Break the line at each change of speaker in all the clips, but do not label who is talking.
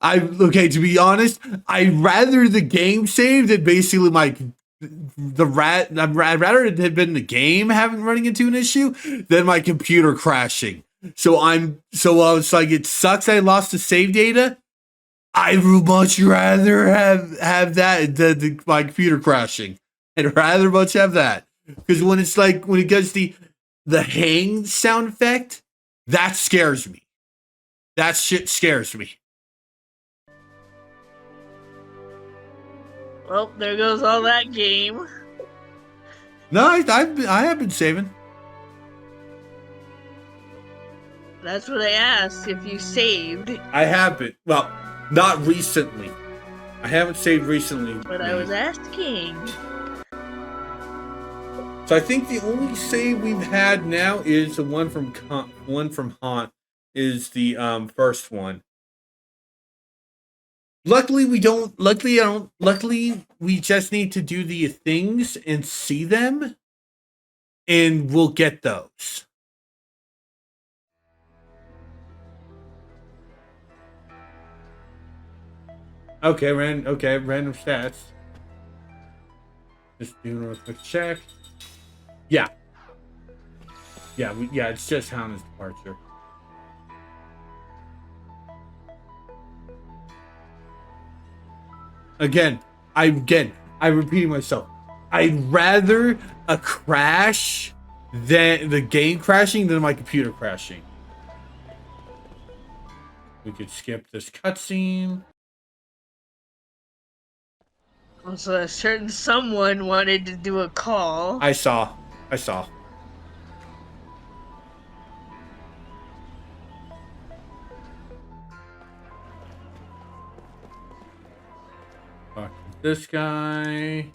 Okay, to be honest, I'd rather the game save than basically I'd rather it had been the game having running into an issue than my computer crashing. So I was like, it sucks I lost the save data. I would much rather have that than my computer crashing. I'd rather much have that because when it's like when it gets the hang sound effect, that scares me. That shit scares me.
Well, there goes all that game.
No, I have been saving.
That's what I asked, if you saved.
I have been. Well, not recently. I haven't saved recently.
But I was asking.
So I think the only save we've had now is the one from Haunt is the first one. Luckily we don't luckily we just need to do the things and see them and we'll get those. Okay, random stats. Just doing a quick check. Yeah. Yeah, it's just Hannah's departure. Again, I repeat myself. I'd rather a crash than the game crashing than my computer crashing. We could skip this cutscene.
So a certain someone wanted to do a call.
I saw. Fuck this guy.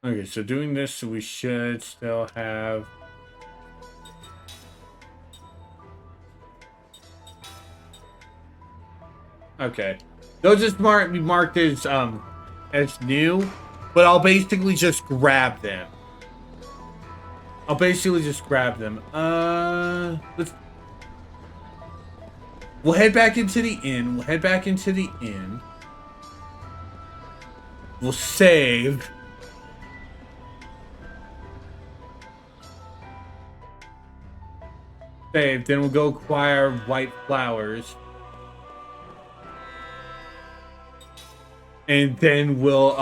Okay, so doing this, so we should still have. Okay, they'll just be marked as new, but I'll basically just grab them. We'll head back into the inn. We'll save. Then we'll go acquire white flowers. And then we'll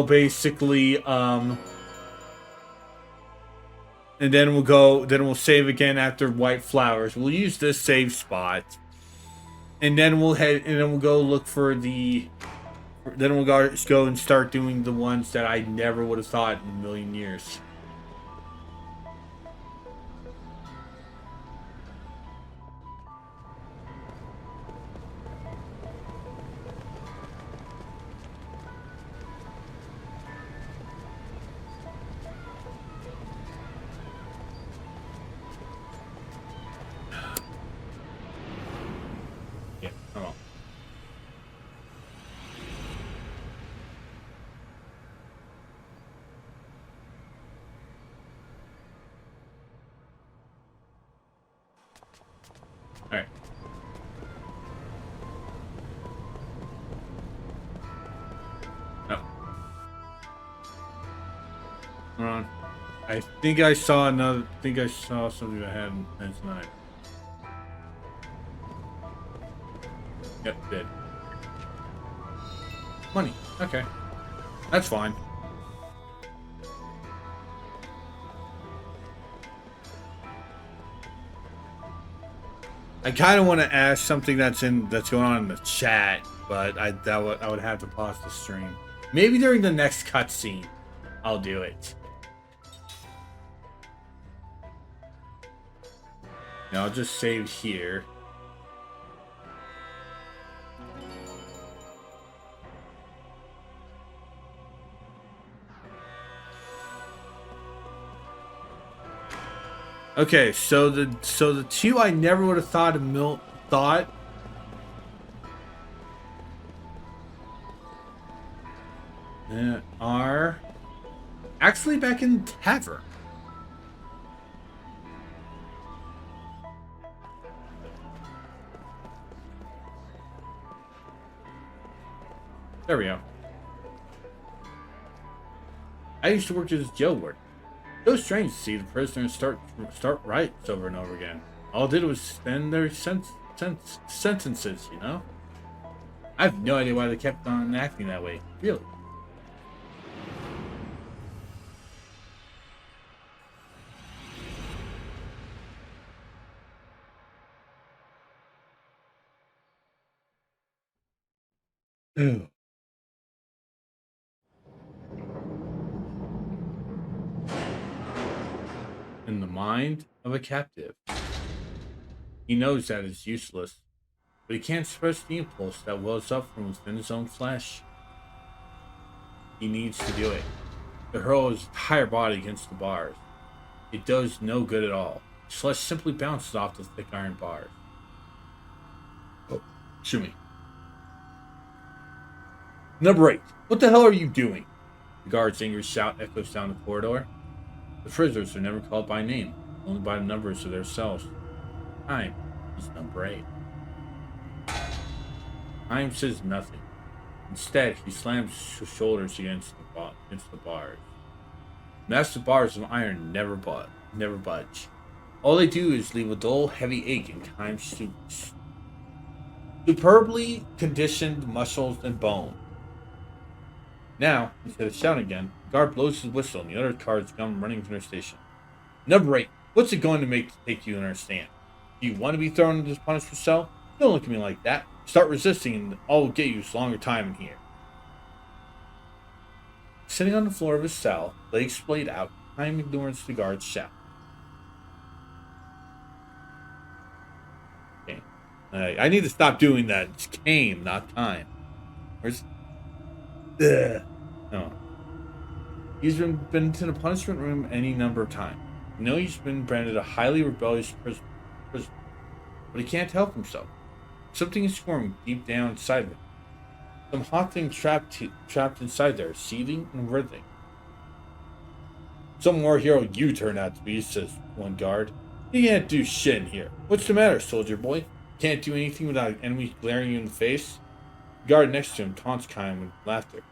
basically and then we'll save again after white flowers. We'll use this save spot. And then we'll go look for then we'll go and start doing the ones that I never would have thought in a million years. Yeah, come on. Alright. No. Hold on. I think I saw something that had last night. Yep, did. Money. Okay. That's fine. I kind of want to ask something that's going on in the chat, but I would have to pause the stream. Maybe during the next cutscene, I'll do it. Now I'll just save here. Okay, so the two I never would have thought thought are actually back in the tavern. There we go. I used to work as a jail ward. It was strange to see the prisoners start riots over and over again. All it did was spend their sentences, you know? I have no idea why they kept on acting that way, really. Ew. In the mind of a captive. He knows that it's useless, but he can't suppress the impulse that wells up from within his own flesh. He needs to do it. To hurl his entire body against the bars. It does no good at all. His flesh simply bounces off the thick iron bars. Oh, shoot me. Number 8. What the hell are you doing? The guard's angry shout echoes down the corridor. The prisoners are never called by name, only by the numbers of their cells. Time is number 8. Time says nothing. Instead, he slams his shoulders against the bars. Massive bars of iron never budge. All they do is leave a dull, heavy ache in Time's superbly conditioned muscles and bone. Now, instead of shouting again, the guard blows his whistle and the other guards come running from their station. Number 8, what's it going to take you to understand? Do you want to be thrown into this punishment cell? Don't look at me like that. Start resisting and all will get you is longer time in here. Sitting on the floor of his cell, legs splayed out, Time ignores the guard's shout. Okay. I need to stop doing that. It's Kame, not Time. Where's... Ugh. No. He's been to the punishment room any number of times. You know he's been branded a highly rebellious prisoner. But he can't help himself. Something is squirming deep down inside of him. Some hot thing trapped inside there, seething and writhing. Some more hero you turn out to be, says one guard. You can't do shit in here. What's the matter, soldier boy? Can't do anything without enemies glaring you in the face? The guard next to him taunts Kime with laughter.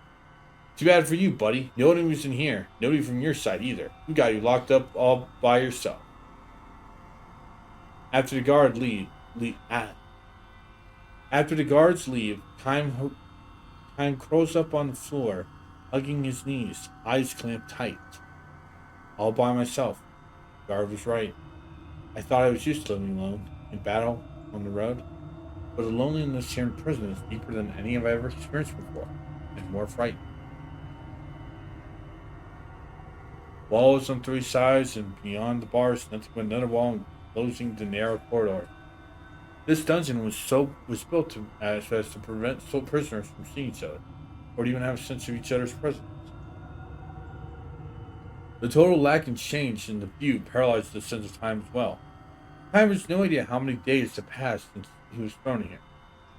Too bad for you, buddy. Nobody was in here. Nobody from your side either. We got you locked up all by yourself. After the guards leave, Kime curls up on the floor, hugging his knees, eyes clamped tight. All by myself. The guard was right. I thought I was used to living alone, in battle, on the road. But the loneliness here in prison is deeper than any I've ever experienced before, and more frightening. Walls on 3 sides, and beyond the bars, nothing but another wall enclosing the narrow corridor. This dungeon was built as to prevent prisoners from seeing each other, or to even have a sense of each other's presence. The total lack of change in the view paralyzed the sense of time as well. Time has no idea how many days have passed since he was thrown here.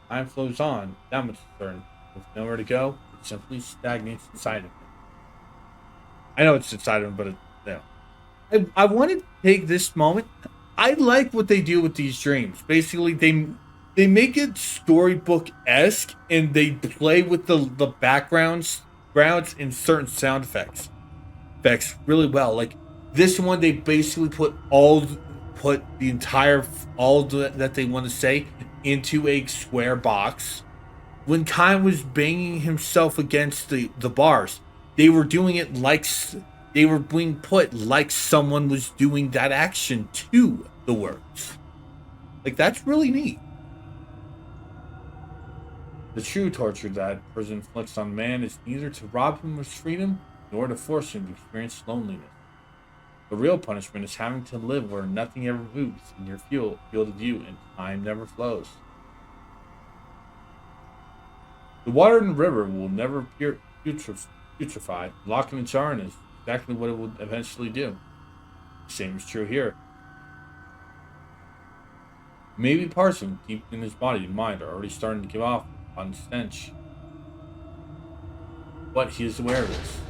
Time flows on, that much is certain. With nowhere to go, it simply stagnates inside of him. I know it's inside of him, but I want to take this moment. I like what they do with these dreams. Basically, they make it storybook-esque, and they play with the backgrounds and certain sound effects really well. Like this one, they basically put the entire that they want to say into a square box. When Kai was banging himself against the bars, they were doing it like they were being put like someone was doing that action to the words. Like, that's really neat. The true torture that prison inflicts on man is neither to rob him of his freedom nor to force him to experience loneliness. The real punishment is having to live where nothing ever moves in your field of view and time never flows. The water in the river will never putrefy. Locking the jar is exactly what it will eventually do. The same is true here. Maybe parts of him deep in his body and mind are already starting to give off on stench. But he is aware of this.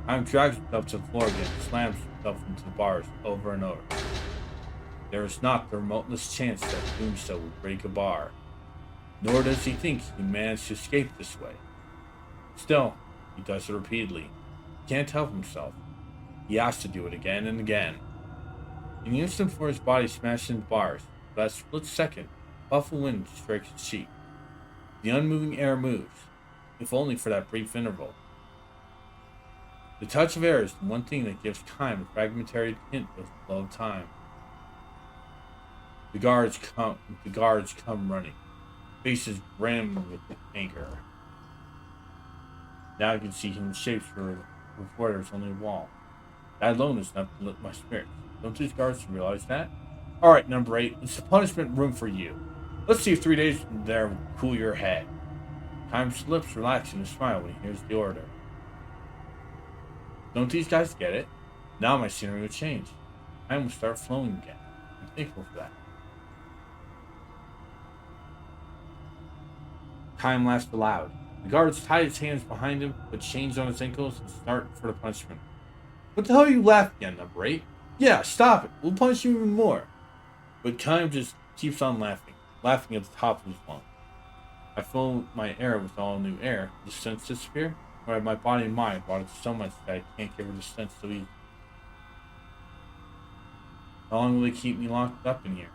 Time drags himself to the floor again and slams himself into the bars over and over. There is not the remotest chance that doing so will break a bar, nor does he think he can manage to escape this way. Still, he does it repeatedly. He can't help himself. He has to do it again and again. In the instant before his body smashes into bars, for that split second, a puff of wind strikes his cheek. The unmoving air moves, if only for that brief interval. The touch of air is the one thing that gives time a fragmentary hint of the flow of time. The guards come running, faces grim with anger. Now I can see hidden shapes where there's only a wall. That alone is enough to lift my spirits. Don't these guards realize that? Alright, number 8, it's a punishment room for you. Let's see if 3 days from there will cool your head. Time's lips relax in a smile when he hears the order. Don't these guys get it? Now my scenery will change. Time will start flowing again. I'm thankful for that. Time laughs aloud. The guards tie his hands behind him, put chains on his ankles, and start for the punishment. What the hell are you laughing at, number 8? Yeah, stop it. We'll punish you even more. But Time just keeps on laughing at the top of his lungs. I fill my air with all new air. Does the sense disappear? Or have my body and mind brought it so much that I can't get rid of the sense so easily? How long will they keep me locked up in here?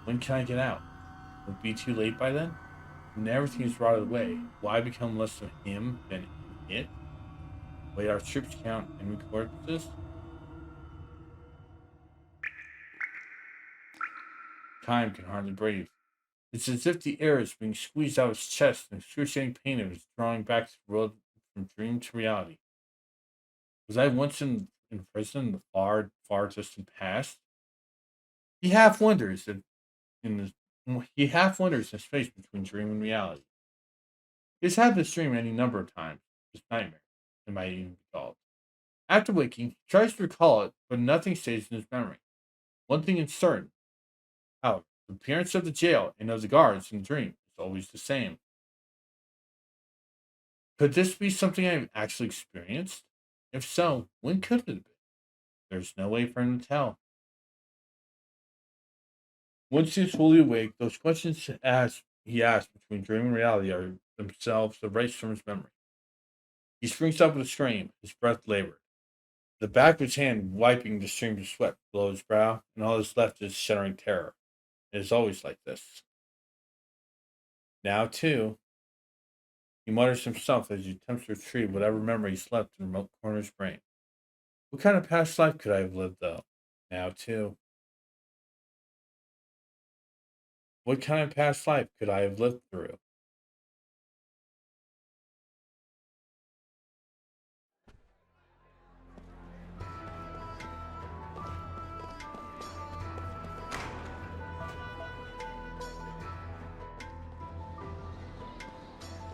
When can I get out? Will it be too late by then? When everything is rotted away, will I become less of him than it? Will our troops count and record this? Time can hardly breathe. It's as if the air is being squeezed out of his chest and excruciating pain of his drawing back to the world from dream to reality. Was I once in prison in the far, far distant past? He half wonders if he half wonders the space between dream and reality. He's had this dream any number of times. This nightmare, it might even be called. After waking, he tries to recall it, but nothing stays in his memory. One thing is certain, however, the appearance of the jail and of the guards in the dream is always the same. Could this be something I've actually experienced? If so, when could it have been? There's no way for him to tell. Once he is fully awake, those questions he asks between dream and reality are themselves erased from his memory. He springs up with a scream, his breath labored. The back of his hand wiping the streams of sweat below his brow, and all that's left is shuddering terror. It is always like this. Now, too, he mutters to himself as he attempts to retrieve whatever memories left in the remote corner of his brain. What kind of past life could I have lived, though? Now, too. What kind of past life could I have lived through?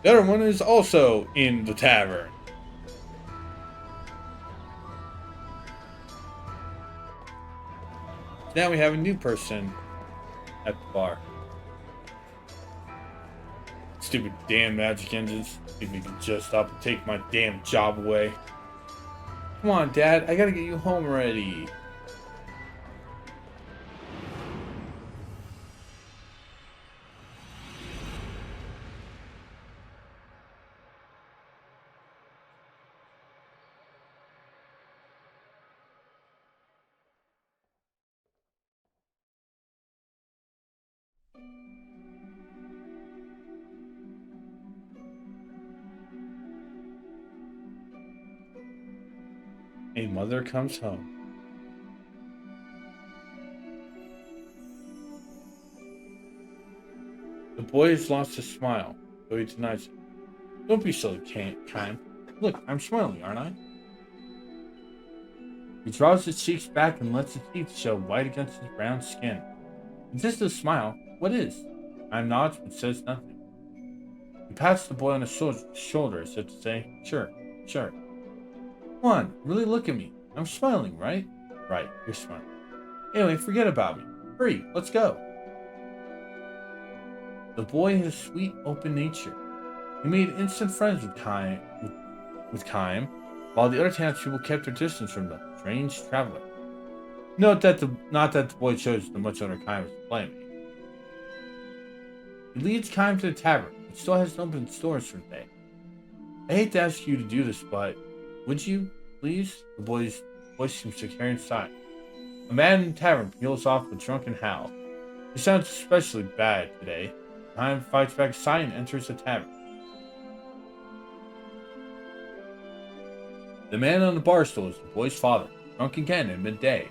The other one is also in the tavern. Now we have a new person at the bar. Stupid damn magic engines. Think we could just stop and take my damn job away. Come on, Dad. I gotta get you home already. A mother comes home. The boy has lost his smile, though he denies it. Don't be so kind. Look, I'm smiling, aren't I? He draws his cheeks back and lets his teeth show white against his brown skin. Is this a smile? What is? Time nods but says nothing. He pats the boy on his shoulder as if to say, sure. Come on, really look at me. I'm smiling, right? Right, you're smiling. Anyway, forget about me. Hurry, let's go. The boy had a sweet, open nature. He made instant friends with Kime, while the other townspeople kept their distance from the strange traveler. Not that the boy chose the much older Kime as a playmate. He leads Kime to the tavern, but still hasn't opened stores for the day. I hate to ask you to do this, but would you, please? The boy's voice seems to carry inside. A man in the tavern peels off a drunken howl. He sounds especially bad today. Kime fights back a sigh and enters the tavern. The man on the bar stool is the boy's father, drunk again at midday.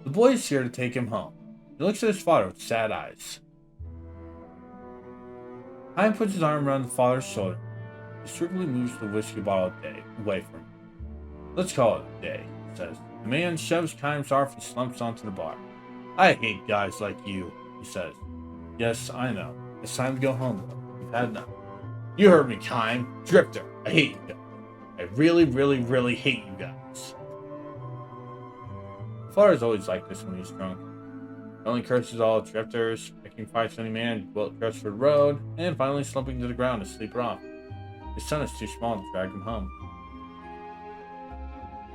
The boy is here to take him home. He looks at his father with sad eyes. Kime puts his arm around the father's shoulder. He swiftly moves the whiskey bottle away from him. Let's call it a day, he says. The man shoves Kime's arm and slumps onto the bar. I hate guys like you, he says. Yes, I know. It's time to go home, though. We've had enough. You heard me, Kime. Drifter. I hate you guys. I really, really, really hate you guys. Father's always like this when he's drunk. He only curses all drifters, picking fights with any man who across the road, and finally slumping to the ground to sleep it off. His son is too small to drag him home.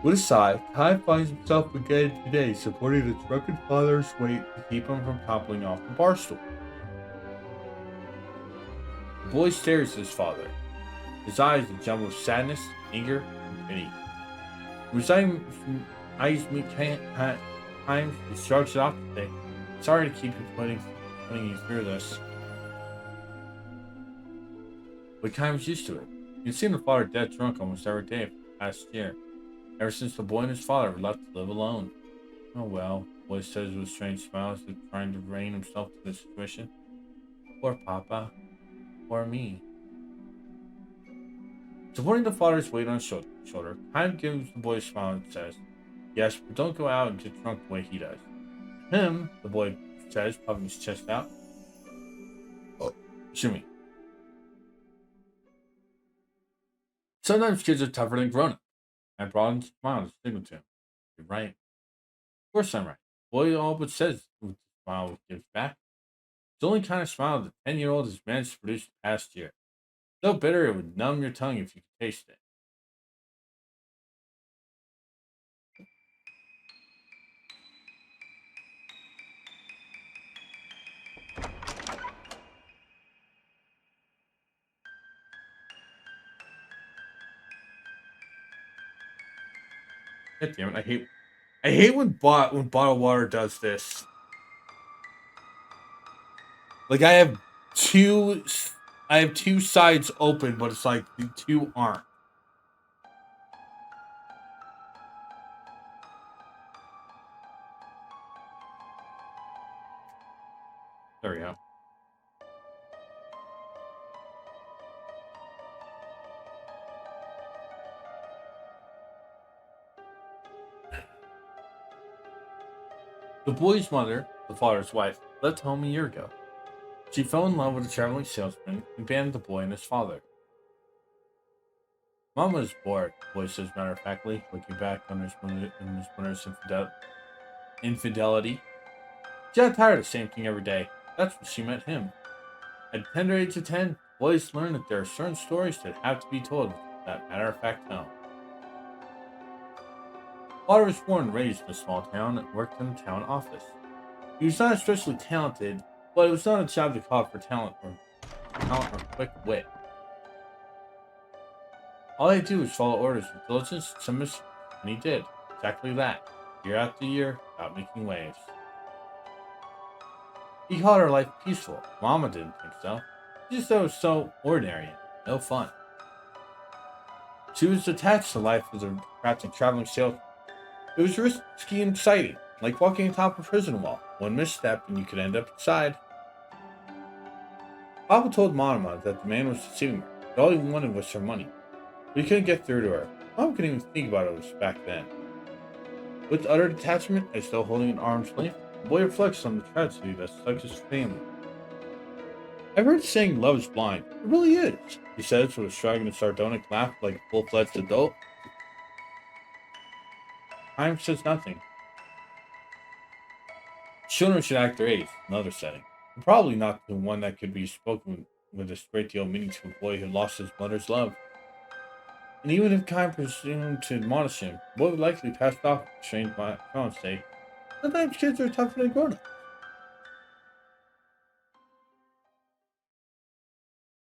With a sigh, Kai finds himself again today supporting the drunken father's weight to keep him from toppling off the bar stool. The boy stares at his father. His eyes a jumble of sadness, anger, and pity. When his eyes meet Kime, he shrugs it off to say, sorry to keep you putting you through this. But Kime's used to it. He's seen the father dead drunk almost every day for the past year, ever since the boy and his father were left to live alone. Oh well, the boy says with a strange smile as if trying to rein himself to the situation. Poor Papa. Poor me. Supporting the father's weight on his shoulder, Kime gives the boy a smile and says, yes, but don't go out and get drunk the way he does. Him, the boy says, puffing his chest out. Oh, Shimmy. Sometimes kids are tougher than grown-ups. I brought him a smile to signal to him. You're right. Of course I'm right. The boy all but says with a smile he gives back. It's the only kind of smile that a 10-year-old has managed to produce the past year. So bitter it would numb your tongue if you could taste it. God damn it, I hate when bottled water does this. Like I have two sides open, but it's like the two aren't. There we go. The boy's mother, the father's wife, left home a year ago. She fell in love with a traveling salesman and abandoned the boy and his father. Mama is bored, the boy says matter-of-factly, looking back on his mother's infidelity. She got tired of the same thing every day. That's when she met him. At the tender age of 10, boys learn that there are certain stories that have to be told with that matter-of-fact tone. Father was born and raised in a small town and worked in the town office. He was not especially talented, but it was not a job that called for talent or quick wit. All he had to do was follow orders with diligence and submission, and he did exactly that, year after year, without making waves. He called her life peaceful. Mama didn't think so. She just thought it was so ordinary and no fun. She was attached to life as a crafty traveling salesman. It was risky and exciting, like walking atop a prison wall. One misstep and you could end up inside. Papa told Mama that the man was deceiving her, that all he wanted was her money. But he couldn't get through to her. Mom couldn't even think about it back then. With utter detachment and still holding an arm's length, the boy reflects on the tragedy that stuck his family. I've heard the saying love is blind. It really is, he says with a shrug and a sardonic laugh like a full-fledged adult. Kime says nothing. Children should act their age, another setting. Probably not the one that could be spoken with a great deal of meaning to a boy who lost his mother's love. And even if Kai presumed to admonish him, boy would likely pass it off, trained by and say, sometimes kids are tougher than grown ups.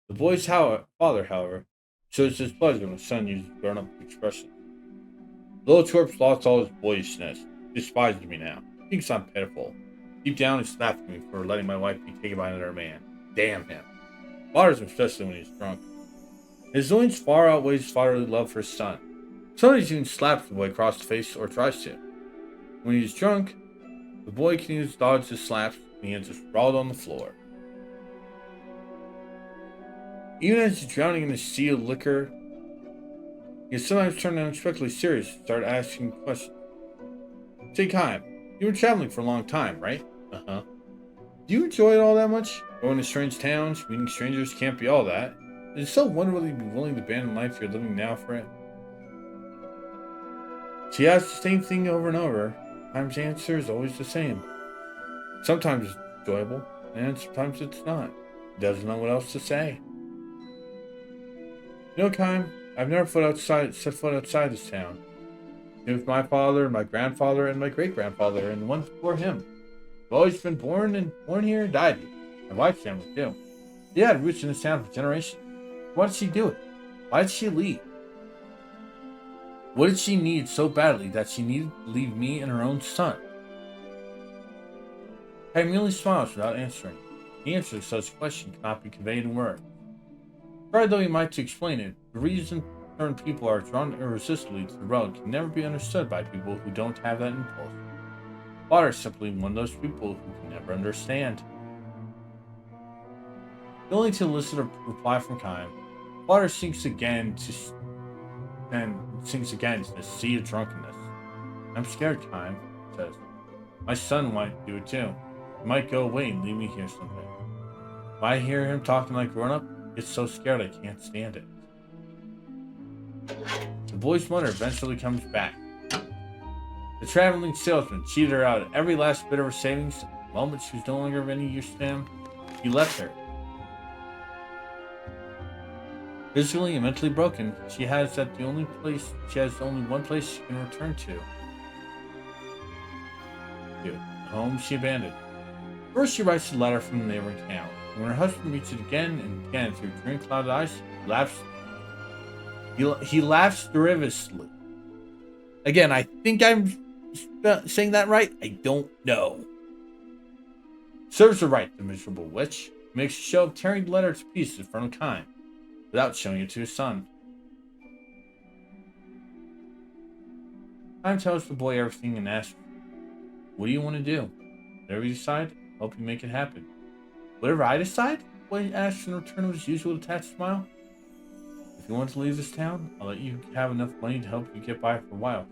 The boy's father, however, shows his pleasure when his son uses grown up expressions. Little Twerp's lost all his boyishness, despises me now, thinks I'm pitiful. Deep down, he slapped me for letting my wife be taken by another man. Damn him. Bothers him especially when he's drunk. His annoyance far outweighs fatherly love for his son. Sometimes he even slaps the boy across the face or tries to. When he's drunk, the boy can use dodge his slaps and he ends up sprawled on the floor. Even as he's drowning in a sea of liquor, he sometimes turn unexpectedly serious and start asking questions. Say, Kyle, you were traveling for a long time, right? Uh-huh. Do you enjoy it all that much? Going to strange towns, meeting strangers can't be all that. It's so wonderful you'd be willing to abandon the life you're living now for it. She asks the same thing over and over. Time's answer is always the same. Sometimes it's enjoyable, and sometimes it's not. He doesn't know what else to say. You know, Kime, I've never set foot outside this town. It was my father, my grandfather, and my great-grandfather, and the ones before him. I've always been born here and died here. My wife's family, too. She had roots in this town for generations. Why did she do it? Why did she leave? What did she need so badly that she needed to leave me and her own son? I merely smiles without answering. The answer to such a question cannot be conveyed in words. Try though he might to explain it, the reason certain people are drawn irresistibly to the road can never be understood by people who don't have that impulse. Water is simply one of those people who can never understand. Only to elicit a reply from Kime, Water sinks again to the sea of drunkenness. I'm scared, Kime, he says. My son might do it too. He might go away and leave me here someday. If I hear him talking like grown up, I get so scared I can't stand it. The boy's mother eventually comes back. The traveling salesman cheated her out of every last bit of her savings. The moment she was no longer of any use to him, he left her. Physically and mentally broken, she has only one place she can return to. The home she abandoned. First, she writes a letter from the neighboring town. When her husband reads it again and again through dream-clouded eyes, he laughs derisively. Again, I think I'm saying that right. I don't know. Serves her right, the miserable witch. Makes a show of tearing the letter to pieces in front of Kime, without showing it to his son. Kime tells the boy everything and asks, what do you want to do? Whatever you decide, I hope you make it happen. Whatever I decide? The boy asks in return of his usual detached smile. If you want to leave this town, I'll let you have enough money to help you get by for a while.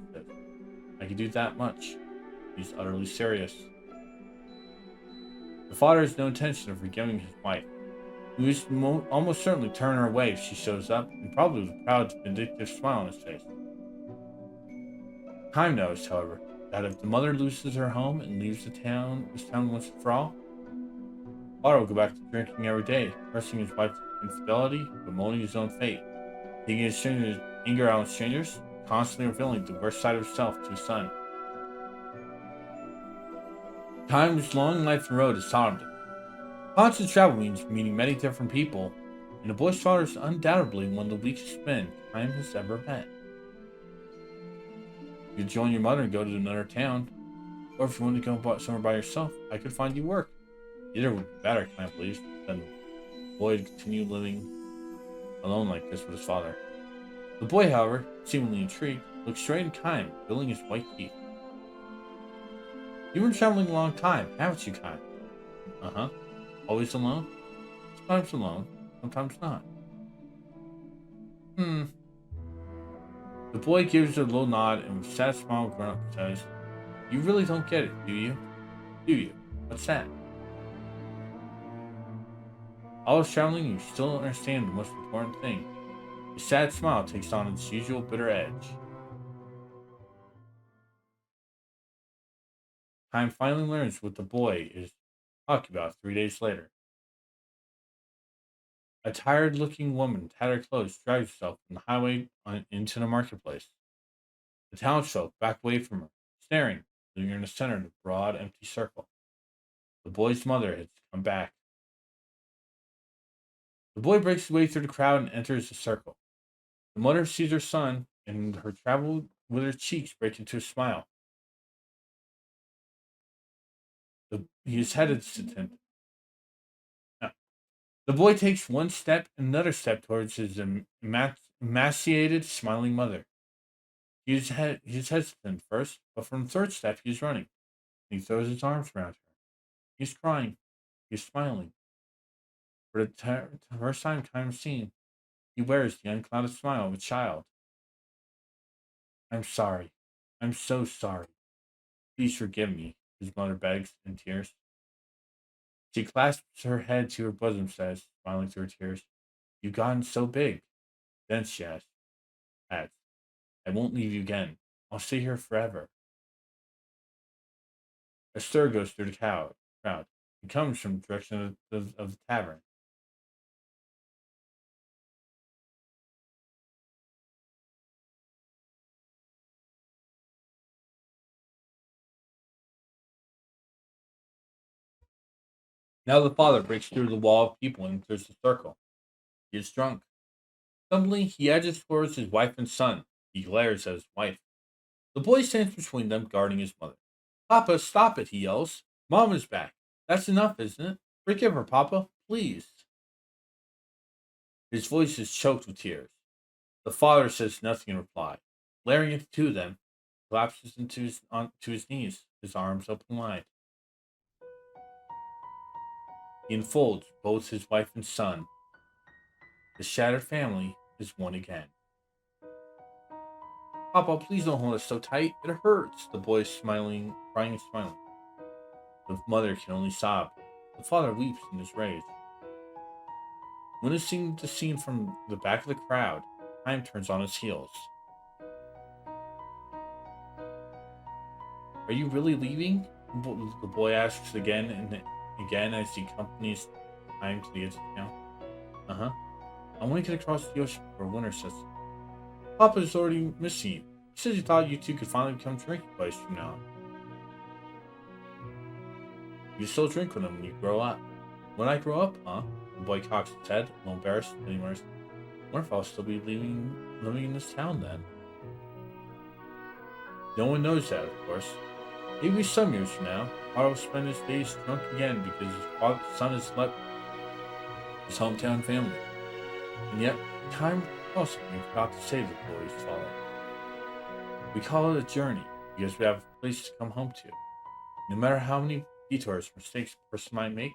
I can do that much. He's utterly serious. The father has no intention of forgiving his wife. He will almost certainly turn her away if she shows up, and probably with a proud, vindictive smile on his face. Kime knows, however, that if the mother loses her home and leaves this town once and for all, Otto will go back to drinking every day, cursing his wife's infidelity, bemoaning his own fate, taking his anger out on strangers, constantly revealing the worst side of himself to his son. Kime's long life on the road has taught him. Constant travel means meeting many different people, and the boy's father is undoubtedly one of the weakest men Kime has ever met. You could join your mother and go to another town, or if you want to go somewhere by yourself, I could find you work. Either would be better, Kime believes, than the boy to continue living alone like this with his father. The boy, however, seemingly intrigued, looks straight at Kime, filling his white teeth. You've been traveling a long time, haven't you, Kime? Uh-huh. Always alone? Sometimes alone, sometimes not. The boy gives a little nod and with a sad smile grown up says, you really don't get it, do you? Do you? What's that? All this traveling, you still don't understand the most important thing. His sad smile takes on its usual bitter edge. Kime finally learns what the boy is Talk about 3 days later. A tired-looking woman in tattered clothes drags herself from the highway into the marketplace. The townsfolk back away from her, staring, leaving her in the center of the broad, empty circle. The boy's mother has come back. The boy breaks his way through the crowd and enters the circle. The mother sees her son, and her travel with her cheeks break into a smile. He is hesitant. No. The boy takes one step and another step towards his emaciated, smiling mother. He is hesitant first, but from the third step he is running. He throws his arms around her. He's crying. He's smiling. For the first time I've seen, he wears the unclouded smile of a child. I'm sorry. I'm so sorry. Please forgive me, his mother begs in tears. She clasps her head to her bosom, says, smiling through her tears, "You've gotten so big." Then she adds, "I won't leave you again. I'll stay here forever." A stir goes through the crowd. It comes from the direction of the tavern. Now the father breaks through the wall of people and enters the circle. He is drunk. Suddenly, he edges towards his wife and son. He glares at his wife. The boy stands between them, guarding his mother. "Papa, stop it," he yells. "Mom is back. That's enough, isn't it? Forgive her, Papa, please." His voice is choked with tears. The father says nothing in reply. Glaring at the two of them, collapses to his knees, his arms open wide. He enfolds both his wife and son. The shattered family is one again. "Papa, please don't hold us so tight. It hurts." The boy is smiling, crying and smiling. The mother can only sob. The father weeps in his rage. Witnessing the scene from the back of the crowd, Time turns on his heels. "Are you really leaving?" The boy asks again and again as he accompanies Time to the edge of town. "Uh-huh. I want to get across the ocean before winter sets in. Papa's already missing you. He says he thought you two could finally become drinking buddies from now on. You still drink with him when you grow up." "When I grow up, huh?" The boy cocks his head, a little embarrassed, and he murmurs, "Wonder if I'll still be living in this town then." No one knows that, of course. Maybe some years from now, Otto will spend his days drunk again because his son has left his hometown family. And yet, time also we forgot to save the boy's father. We call it a journey because we have a place to come home to. No matter how many detours, mistakes a person might make,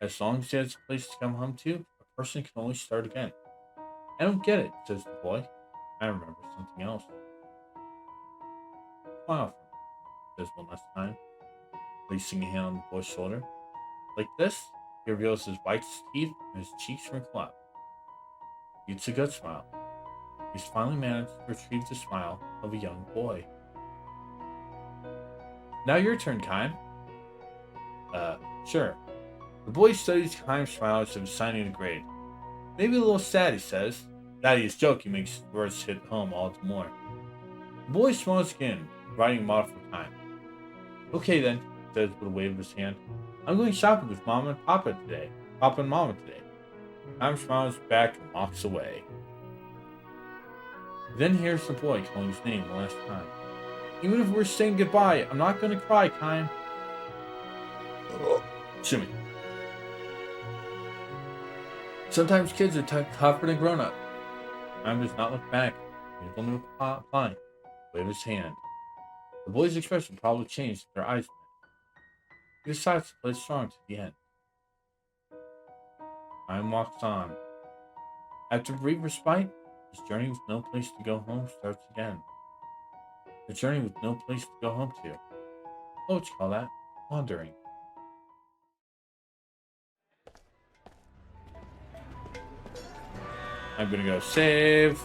as long as he has a place to come home to, a person can always start again. "I don't get it," says the boy. "I remember something else." "Smile for me," says one last time, placing a hand on the boy's shoulder. Like this, he reveals his white teeth and his cheeks wrinkle up. It's a good smile. He's finally managed to retrieve the smile of a young boy. "Now your turn, Kime." Sure." The boy studies Kime's smile as if signing a grade. "Maybe a little sad," he says. Daddy's joking makes his words hit home all the more. The boy smiles again, writing a model for Kime. "Okay then," he says with a wave of his hand. "I'm going shopping with Mama and Papa today. Papa and Mama today." Kime smiles back and walks away. Then hears the boy calling his name the last time. "Even if we're saying goodbye, I'm not going to cry, Kime." Shimmy. Sometimes kids are tougher than grown up. Kime does not look back. He's only replying. Wave his hand. The boy's expression probably changed as their eyes met. He decides to play strong to the end. Time walks on. After a brief respite, his journey with no place to go home starts again. A journey with no place to go home to. Poets call that wandering. I'm gonna go save.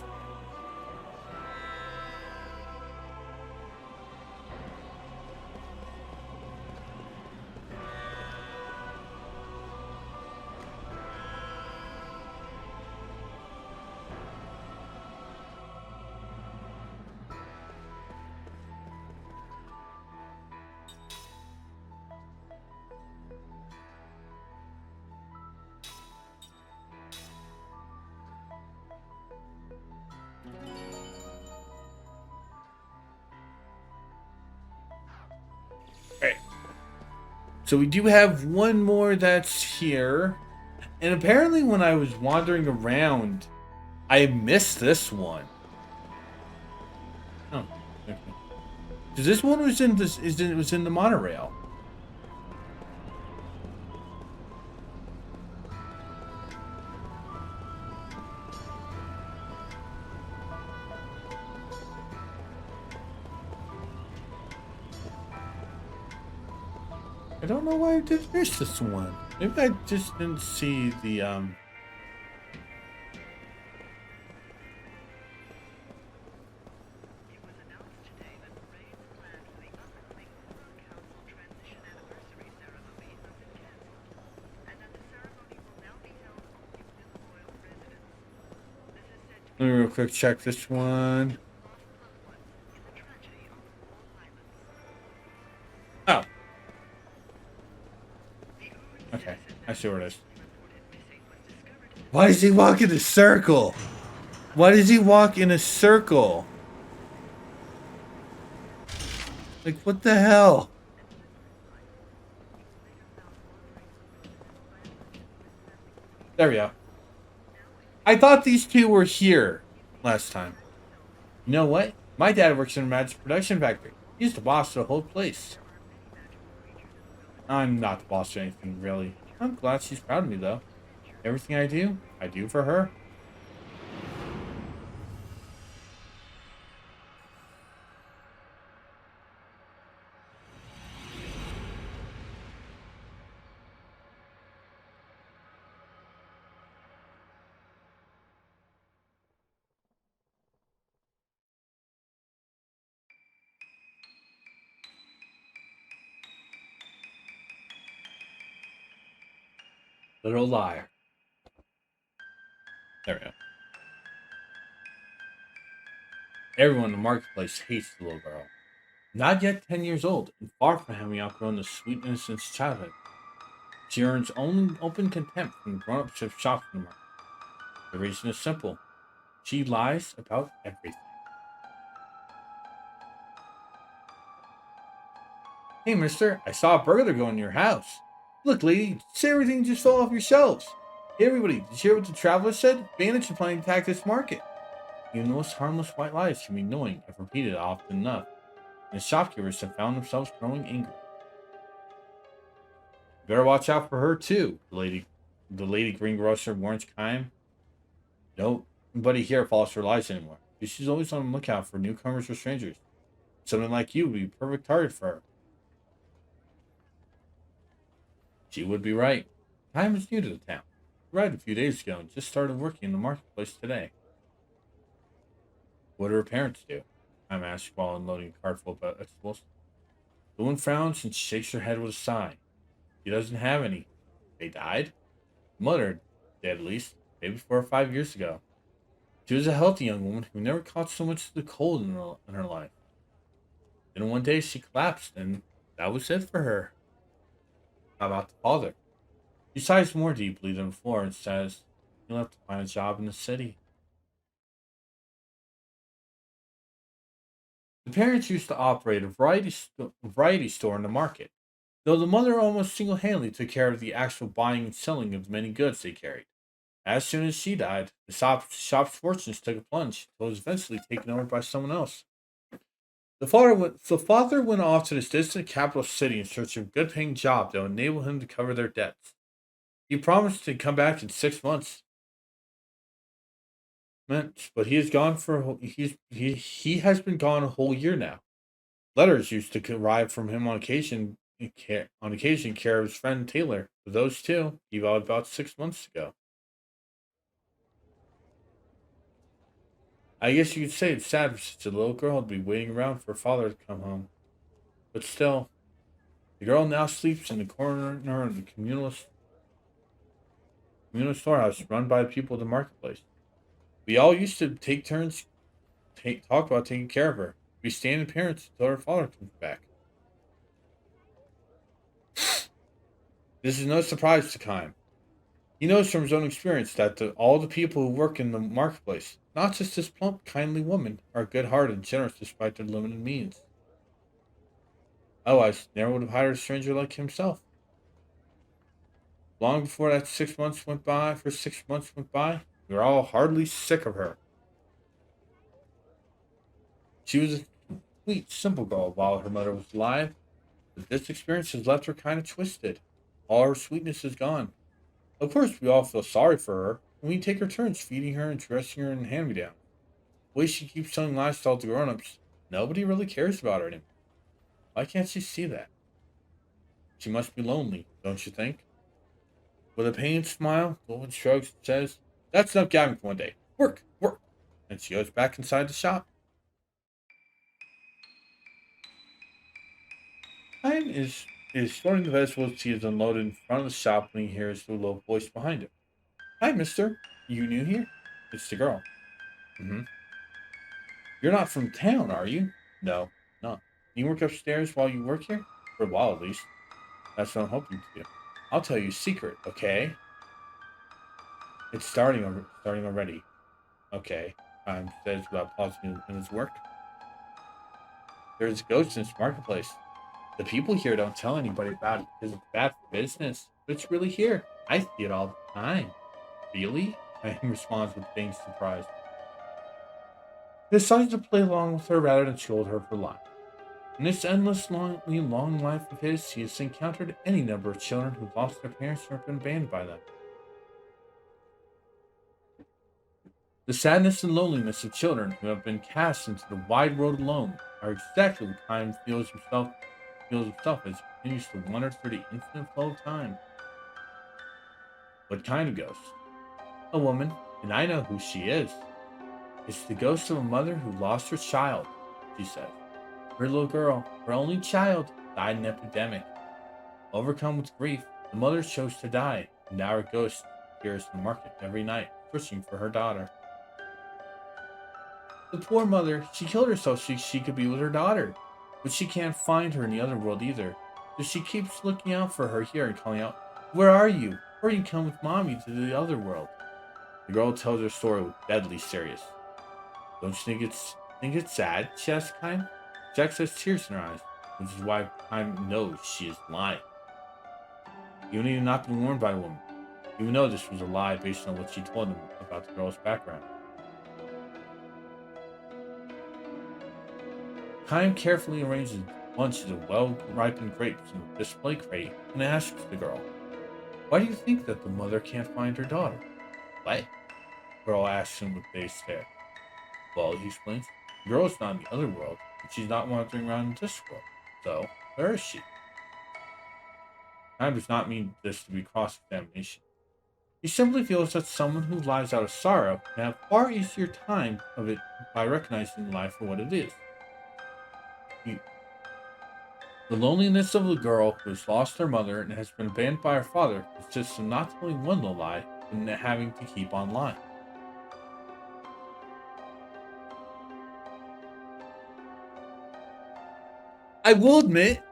So we do have one more that's here. And apparently when I was wandering around, I missed this one. Oh, okay. Because this one was in this it was in the monorail. I don't know why I did miss this one. Maybe I just didn't see the Let me real quick check this one. Oh. Okay, I see where it is. Why does he walk in a circle? Why does he walk in a circle? Like, what the hell? There we go. I thought these two were here last time. You know what? My dad works in a magic production factory. He's the boss of the whole place. I'm not the boss of anything, really. I'm glad she's proud of me, though. Everything I do for her. Little liar. There we go. Everyone in the marketplace hates the little girl. Not yet 10 years old, and far from having outgrown the sweet innocence of childhood. She earns only open contempt from grown-ups who shop in the market. The reason is simple. She lies about everything. Hey, mister, I saw a burglar go in your house. Look, lady, see everything just fell off your shelves. Hey, everybody, did you hear what the traveler said? Bandits are planning to attack this market. Even the most harmless white lies can be annoying if repeated often enough, and the shopkeepers have found themselves growing angry. You better watch out for her, too, the lady greengrocer warns Kime. Nobody here falls for lies anymore. She's always on the lookout for newcomers or strangers. Someone like you would be a perfect target for her. She would be right. Time is new to the town. Arrived a few days ago and just started working in the marketplace today. What do her parents do? I'm asked while unloading a cart full of vegetables. The woman frowns and shakes her head with a sigh. She doesn't have any. They died? Mother, dead at least, maybe 4 or 5 years ago. She was a healthy young woman who never caught so much of the cold in her life. Then one day she collapsed, and that was it for her. How about the father? She sighs more deeply than before and says, "You'll have to find a job in the city." The parents used to operate a variety store in the market, though the mother almost single handedly took care of the actual buying and selling of the many goods they carried. As soon as she died, the shop's fortunes took a plunge, until it was eventually taken over by someone else. The father went off to this distant capital city in search of a good paying job that would enable him to cover their debts. He promised to come back in 6 months. But he has gone for he has been gone a whole year now. Letters used to arrive from him on occasion care of his friend Taylor. But those two he died about 6 months ago. I guess you could say it's sad for such a little girl to be waiting around for her father to come home. But still, the girl now sleeps in the corner of the communal storehouse run by the people of the marketplace. We all used to take turns talk about taking care of her. We stand in parents until her father comes back. This is no surprise to Kime. He knows from his own experience that all the people who work in the marketplace, not just this plump, kindly woman, are good-hearted and generous despite their limited means. Otherwise, never would have hired a stranger like himself. Long before that 6 months went by, for 6 months went by, we were all hardly sick of her. She was a sweet, simple girl while her mother was alive, but this experience has left her kind of twisted. All her sweetness is gone. Of course, we all feel sorry for her, and we take our turns feeding her and dressing her in hand-me-downs. The way she keeps telling lies to all the grown-ups, nobody really cares about her anymore. Why can't she see that? She must be lonely, don't you think? With a pained smile, the woman shrugs and says, "That's enough gabbing for one day. Work, work." And she goes back inside the shop. Ryan is sorting the vegetables he has unloaded in front of the shop when he hears the low voice behind him. "Hi, mister. You new here?" It's the girl. "Mm-hmm. You're not from town, are you?" "No, not. You work upstairs while you work here? For a while, at least. That's what I'm hoping to do. I'll tell you a secret, okay?" It's starting already. "Okay," says without pausing in his work. "There's ghosts in this marketplace. The people here don't tell anybody about it because it's bad for business. But it's really here. I see it all the time." "Really?" I responds with faint surprise. He decided to play along with her rather than scold her for lying. In this endlessly long life of his, he has encountered any number of children who lost their parents or have been abandoned by them. The sadness and loneliness of children who have been cast into the wide world alone are exactly what Time feels himself as he continues to wander through the infinite flow of time. What kind of ghost? A woman, and I know who she is. It's the ghost of a mother who lost her child, she says. Her little girl, her only child, died in an epidemic. Overcome with grief, the mother chose to die, and now her ghost appears in the market every night, searching for her daughter. The poor mother, she killed herself so she could be with her daughter. But she can't find her in the other world either. So she keeps looking out for her here and calling out, "Where are you? Hurry and come with mommy to the other world." The girl tells her story with deadly serious. "Don't you think it's sad?" she asks Kime. Jack says tears in her eyes, which is why Kime knows she is lying. Even had not been warned by a woman, even though this was a lie based on what she told him about the girl's background. Kime carefully arranges bunches of well-ripened grapes in a display crate and asks the girl, "Why do you think that the mother can't find her daughter?" "What?" The girl asks him with dazed stare. "Well," he explains, "the girl is not in the other world, and she's not wandering around in this world. So, where is she?" Kime does not mean this to be cross-examination. He simply feels that someone who lies out of sorrow can have far easier time of it by recognizing life for what it is. He The loneliness of the girl who has lost her mother and has been abandoned by her father consists of not telling one little lie, but in having to keep on lying. I will admit,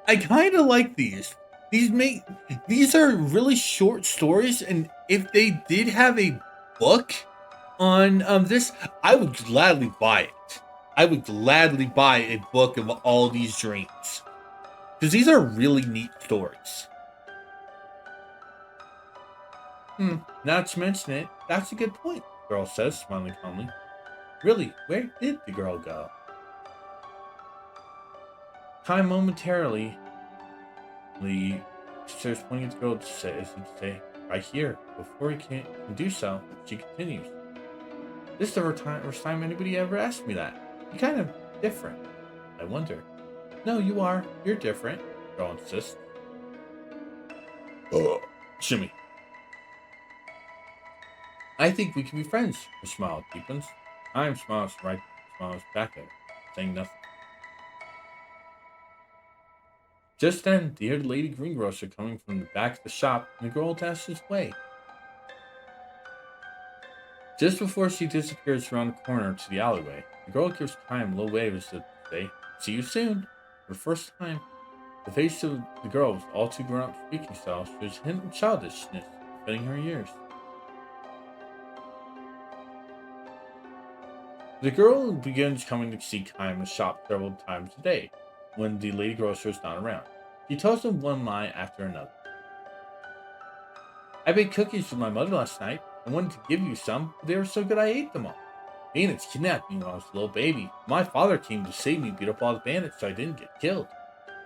I kind of like these. These make these are really short stories, and if they did have a book on this, I would gladly buy it. I would gladly buy a book of all these dreams because these are really neat stories. Now to mention it, that's a good point, the girl says, smiling calmly. Really, where did the girl go? Time momentarily, Lee starts pointing at the girl to say, as if to say, "Right here." Before he can do so, she continues. "This is the first time anybody ever asked me that. You're kind of different." I wonder. "No, you are. You're different," the girl insists. Ugh. Shimmy. "I think we can be friends," her smile deepens. Time smiles back at her, saying nothing. Just then, they hear the lady greengrocer coming from the back of the shop, and the girl dashes away. Just before she disappears around the corner to the alleyway, the girl gives Time a little wave as if to say, "See you soon." For the first time, the face of the girl was all too grown up speaking style shows a hint of childishness fitting her years. The girl begins coming to see Time in the shop several times a day when the lady grocer is not around. She tells him one lie after another. I baked cookies with my mother last night. I wanted to give you some, but they were so good I ate them all. Bandits kidnapped me when I was a little baby. My father came to save me, beat up all the bandits so I didn't get killed.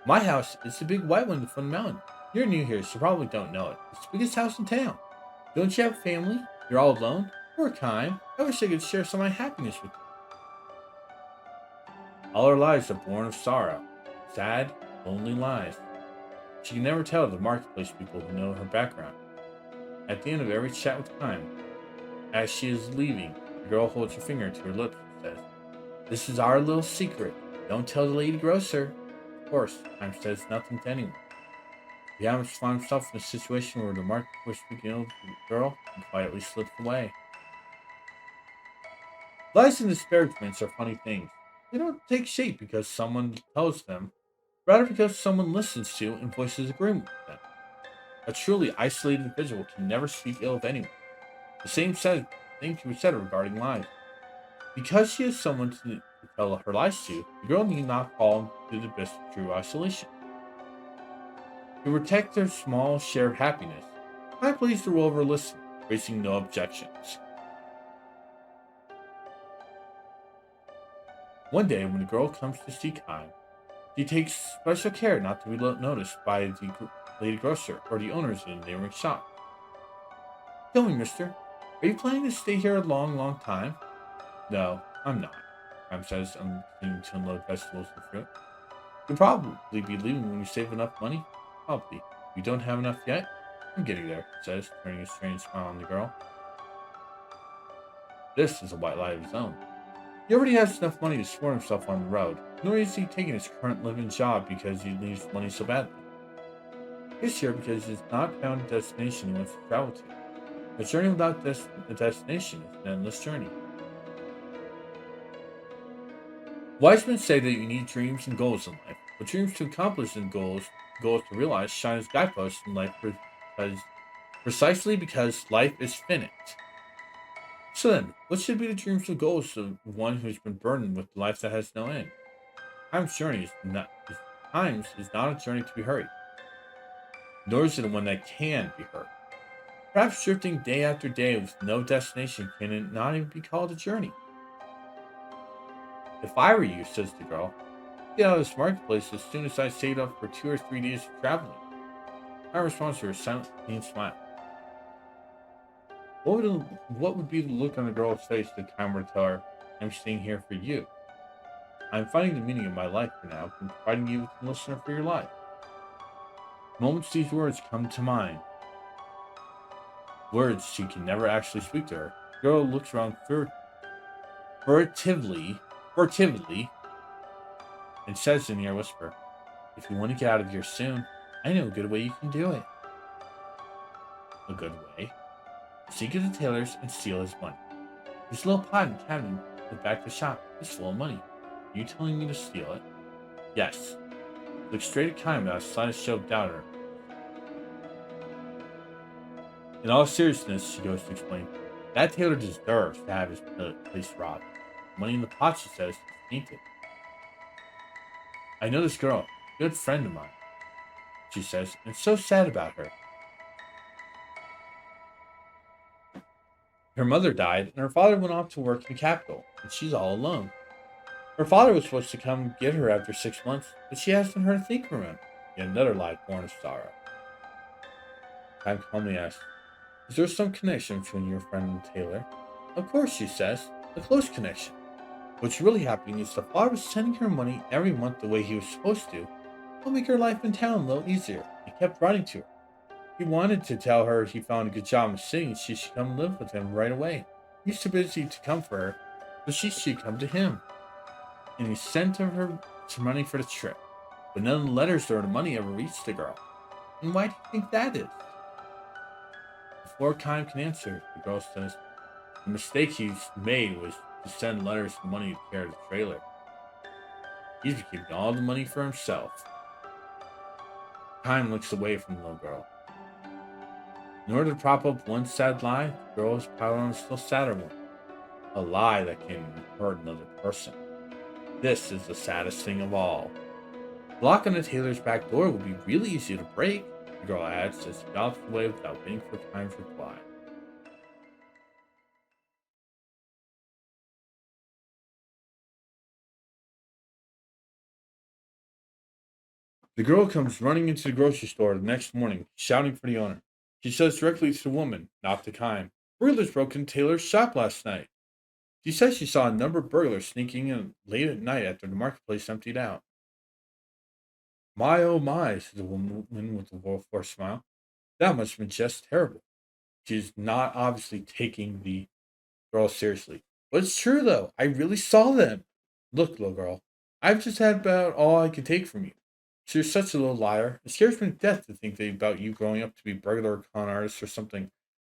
My house is the big white one from the mountain. You're new here, so you probably don't know it. It's the biggest house in town. Don't you have a family? You're all alone? Poor Kime. I wish I could share some of my happiness with you. All our lives are born of sorrow. Sad, lonely lives. She can never tell the marketplace people who know her background. At the end of every chat with Kime, as she is leaving, the girl holds her finger to her lips and says, "This is our little secret. Don't tell the lady grocer." Of course, Kime says nothing to anyone. Yamash found himself in a situation where the marketplace people the girl and quietly slipped away. Lies and disparagements are funny things. They don't take shape because someone tells them, rather because someone listens to and voices agreement with them. A truly isolated individual can never speak ill of anyone. The same thing can be said regarding lies. Because she has someone to tell her lies to, the girl need not fall into the abyss of true isolation. To protect their small share of happiness, I plays the role of her listener, raising no objections. One day, when the girl comes to see Kime, she takes special care not to be noticed by the lady grocer or the owners of the neighboring shop. "Tell me, mister, are you planning to stay here a long, long time?" "No, I'm not," Kime says, continuing to unload vegetables and fruit. "You'll probably be leaving when you save enough money." "Probably. If you don't have enough yet, I'm getting there," he says, turning a strange smile on the girl. This is a white lie of his own. He already has enough money to support himself on the road, nor is he taking his current living job because he needs money so badly. He's here because he has not found a destination he wants to travel to. A journey without a destination is an endless journey. Wise men say that you need dreams and goals in life, but dreams to accomplish and goals to realize shine as guideposts in life precisely because life is finite. So then, what should be the dreams and goals of one who's been burdened with a life that has no end? Time's journey is not a journey to be hurried, nor is it one that can be hurried. Perhaps drifting day after day with no destination can it not even be called a journey. "If I were you," says the girl, "I'd get out of this marketplace as soon as I saved up for 2 or 3 days of traveling." My response to her silent, clean smile. What would be the look on the girl's face if Kime were to tell her, "I'm staying here for you. I'm finding the meaning of my life for now and providing you with a listener for your life." The moment these words come to mind, words she can never actually speak to her, the girl looks around furtively, and says in a whisper, "If you want to get out of here soon, I know a good way you can do it." "A good way?" "Sneak into the tailor's and steal his money. His little pot and cabinet at the back of the shop is full of money. Are you telling me to steal it?" "Yes." Look straight at Kime without the slightest show of doubt. In all seriousness, she goes to explain, "That tailor deserves to have his place robbed. Money in the pot," she says, "is tainted. I know this girl, a good friend of mine," she says, "and it's so sad about her. Her mother died, and her father went off to work in the capital, and she's all alone. Her father was supposed to come get her after 6 months, but she hasn't heard a thing from him." Yet another lie born of sorrow. Time calmly asks, "Is there some connection between your friend and Taylor?" "Of course," she says, "a close connection. What's really happening is the father was sending her money every month the way he was supposed to. It'll make her life in town a little easier." He kept writing to her. He wanted to tell her he found a good job in singing and she should come live with him right away. He's too busy to come for her, but she should come to him. And he sent her some money for the trip. But none of the letters or the money ever reached the girl. And why do you think that is? Before Kime can answer, the girl says, "The mistake he's made was to send letters and money to carry the trailer. He's been keeping all the money for himself." Kime looks away from the little girl. In order to prop up one sad lie, the girl has piled on a still sadder one. A lie that can hurt another person. This is the saddest thing of all. The lock on the tailor's back door would be really easy to break. the girl adds as he gallops away without waiting for Kime's reply. The girl comes running into the grocery store the next morning, shouting for the owner. She says directly to the woman, not to Kime. Burglars broke into Taylor's shop last night. She says she saw a number of burglars sneaking in late at night after the marketplace emptied out. My oh my, says the woman with a forced smile. That must have been just terrible. She's not obviously taking the girl seriously. But it's true though. I really saw them. Look, little girl, I've just had about all I can take from you. So you're such a little liar. It scares me to death to think about you growing up to be burglar or con artist or something.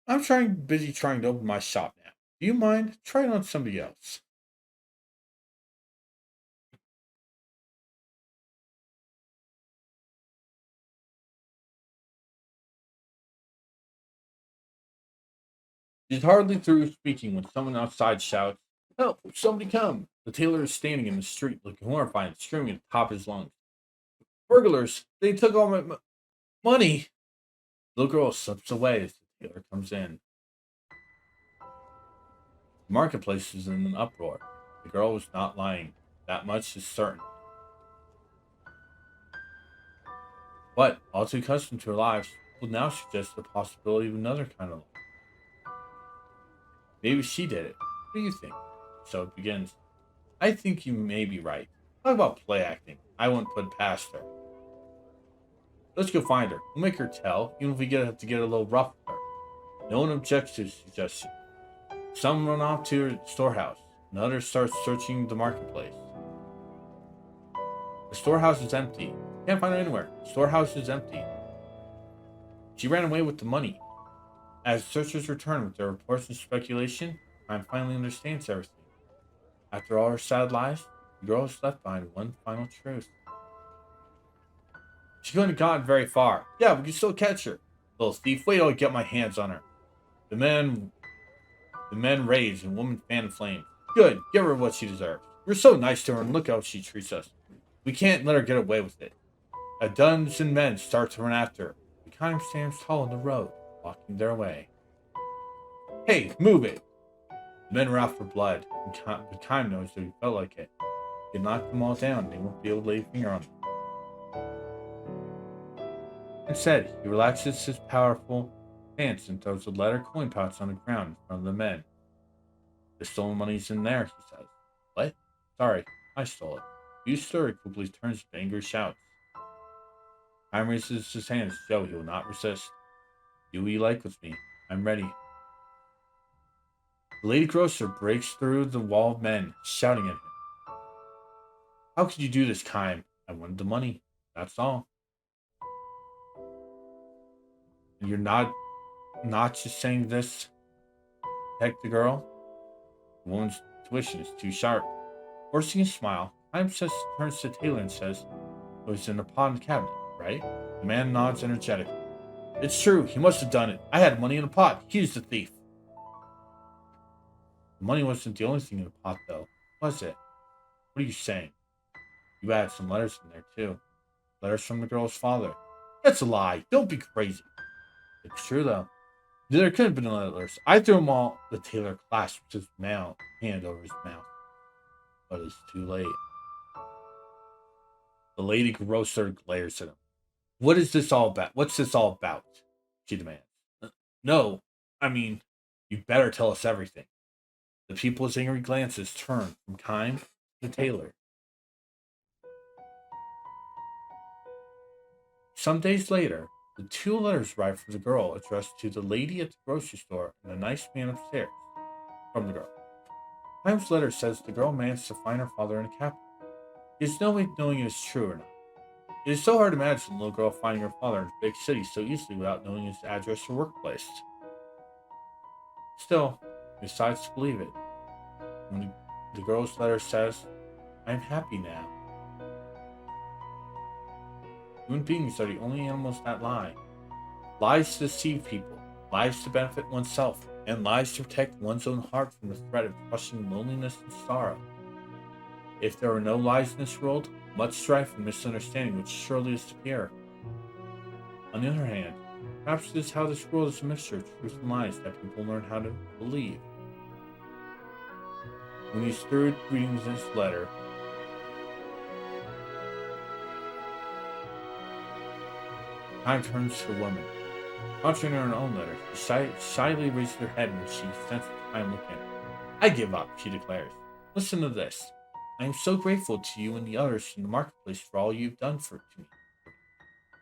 I'm busy trying to open my shop now. Do you mind? Try it on somebody else. She's hardly through speaking when someone outside shouts, "Help! Somebody come!" The tailor is standing in the street looking horrified and screaming at the top of his lungs. Burglars! They took all my money! The little girl slips away as the tailor comes in. The marketplace is in an uproar. The girl was not lying. That much is certain. But, all too accustomed to her lives, will now suggest the possibility of another kind of life. Maybe she did it. What do you think? So it begins. I think you may be right. Talk about play acting. I wouldn't put it past her. Let's go find her. We'll make her tell, even if we have to get a little rough with her. No one objects to the suggestion. Some run off to her storehouse. Another starts searching the marketplace. The storehouse is empty. Can't find her anywhere. The storehouse is empty. She ran away with the money. As searchers return with their reports and speculation, Time finally understands everything. After all her sad lies, the girl is left behind one final truth. She couldn't have gotten very far. Yeah, we can still catch her. Little thief, wait till I get my hands on her. The men rage and woman fan flames. Good, give her what she deserves. We're so nice to her and look how she treats us. We can't let her get away with it. A dozen men start to run after her. The kind stands tall in the road, blocking their way. Hey, move it! The men are out for blood, but Kime knows that he felt like it. He can knock them all down, and they won't be able to lay a finger on them. Instead, he relaxes his powerful stance and throws the leather coin pouch on the ground in front of the men. The stolen money's in there, he says. What? Sorry, I stole it. You stir quickly turns to angry shouts. Kime raises his hands to show he will not resist. Do what you like with me. I'm ready. The lady grocer breaks through the wall of men, shouting at him. How could you do this, Kime? I wanted the money. That's all. And you're not just saying this to protect the girl? The woman's tuition is too sharp. Forcing a smile, Kime turns to Taylor and says, it was in the pot in the cabinet, right? The man nods energetically. It's true, he must have done it. I had money in the pot. He's the thief. The money wasn't the only thing in the pot, though, was it? What are you saying? You had some letters in there, too. Letters from the girl's father. That's a lie. Don't be crazy. It's true, though. There could have been letters. I threw them all. The tailor clasped his hand over his mouth. But it's too late. The lady grocer glares at him. What is this all about? What's this all about? She demands. No, I mean, you better tell us everything. The people's angry glances turn from Kime to Taylor. Some days later, the two letters arrive from the girl addressed to the lady at the grocery store and a nice man upstairs. From the girl. Kime's letter says the girl managed to find her father in the capital. He has no way of knowing if it's true or not. It is so hard to imagine a little girl finding her father in a big city so easily without knowing his address or workplace. Still, he decides to believe it. When the girl's letter says, I'm happy now. Human beings are the only animals that lie. Lies to deceive people, lies to benefit oneself, and lies to protect one's own heart from the threat of crushing loneliness and sorrow. If there were no lies in this world, much strife and misunderstanding would surely disappear. On the other hand, perhaps this is how this world is a mixture of truth and lies that people learn how to believe. When he's through reading this letter, time turns to the woman. Answering her own letter, she shyly raises her head when she senses time looking. I give up, she declares. Listen to this. I am so grateful to you and the others in the marketplace for all you've done to me.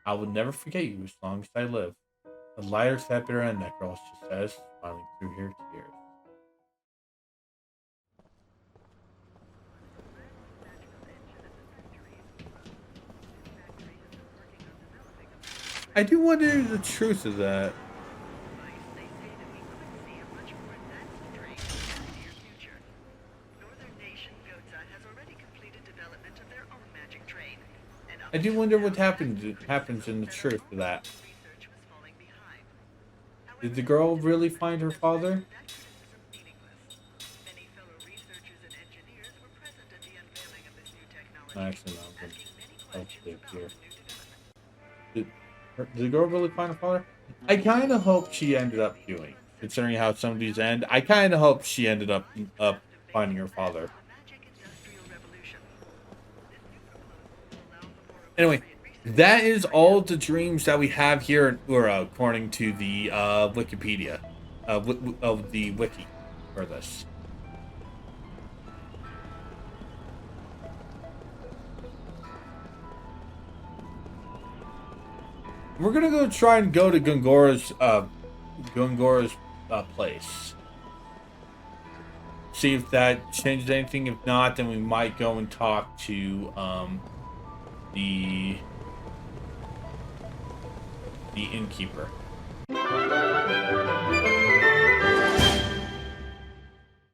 I will never forget you as long as I live. The lighter's that bitter end, that girl, she says, smiling through her tears. I do wonder the truth of that. I do wonder what happens in the truth of that. Did the girl really find her father? Actually, no. Here. Did the girl really find her father? I kind of hope she ended up doing. Considering how some of these end, I kind of hope she ended up finding her father. Anyway, that is all the dreams that we have here in Ura, according to the Wikipedia, of the wiki for this. We're gonna go try and go to Gungora's place. See if that changes anything. If not, then we might go and talk to the innkeeper.